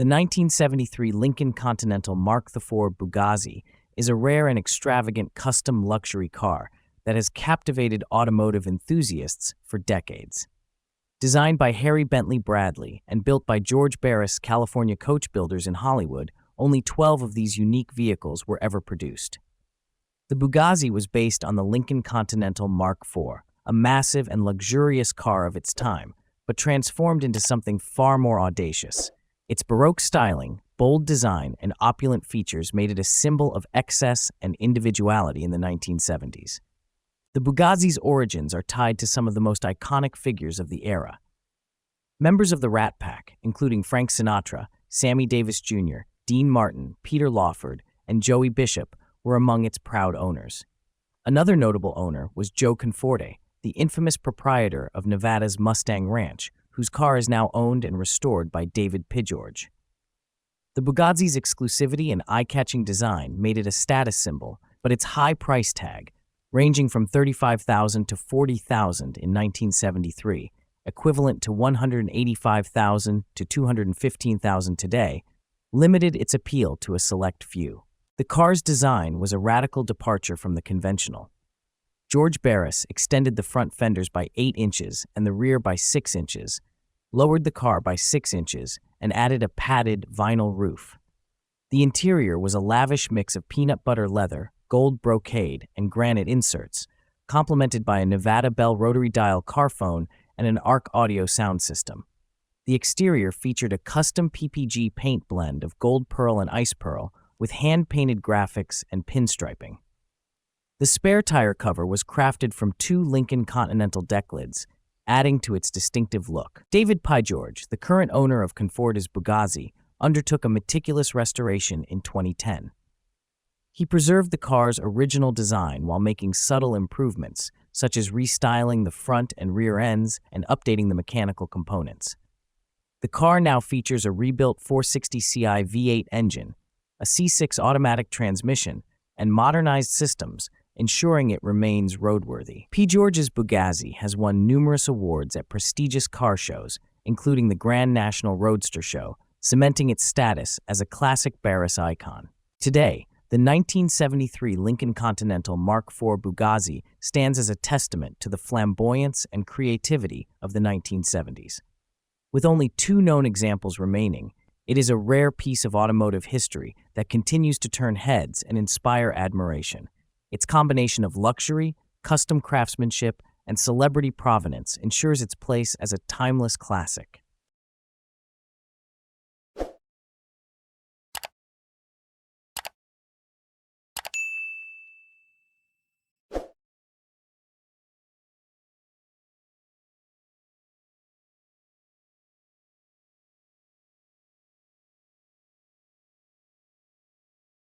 The 1973 Lincoln Continental Mark IV Bugazzi is a rare and extravagant custom luxury car that has captivated automotive enthusiasts for decades. Designed by Harry Bentley Bradley and built by George Barris, California coach builders in Hollywood, only 12 of these unique vehicles were ever produced. The Bugazzi was based on the Lincoln Continental Mark IV, a massive and luxurious car of its time, but transformed into something far more audacious. Its Baroque styling, bold design, and opulent features made it a symbol of excess and individuality in the 1970s. The Bugazzi's origins are tied to some of the most iconic figures of the era. Members of the Rat Pack, including Frank Sinatra, Sammy Davis Jr., Dean Martin, Peter Lawford, and Joey Bishop, were among its proud owners. Another notable owner was Joe Conforte, the infamous proprietor of Nevada's Mustang Ranch, whose car is now owned and restored by David Pijorge. The Bugazzi's exclusivity and eye-catching design made it a status symbol, but its high price tag, ranging from $35,000 to $40,000 in 1973, equivalent to $185,000 to $215,000 today, limited its appeal to a select few. The car's design was a radical departure from the conventional. George Barris extended the front fenders by 8 inches and the rear by 6 inches, lowered the car by 6 inches, and added a padded vinyl roof. The interior was a lavish mix of peanut butter leather, gold brocade, and granite inserts, complemented by a Nevada Bell rotary dial car phone and an ARC audio sound system. The exterior featured a custom PPG paint blend of gold pearl and ice pearl with hand-painted graphics and pinstriping. The spare tire cover was crafted from 2 Lincoln Continental deck lids, adding to its distinctive look. David Pijorge, the current owner of Conforte's Bugazzi, undertook a meticulous restoration in 2010. He preserved the car's original design while making subtle improvements, such as restyling the front and rear ends and updating the mechanical components. The car now features a rebuilt 460Ci V8 engine, a C6 automatic transmission, and modernized systems, ensuring it remains roadworthy. Pijorge's Bugazzi has won numerous awards at prestigious car shows, including the Grand National Roadster Show, cementing its status as a classic Barris icon. Today, the 1973 Lincoln Continental Mark IV Bugazzi stands as a testament to the flamboyance and creativity of the 1970s. With only 2 known examples remaining, it is a rare piece of automotive history that continues to turn heads and inspire admiration. Its combination of luxury, custom craftsmanship, and celebrity provenance ensures its place as a timeless classic.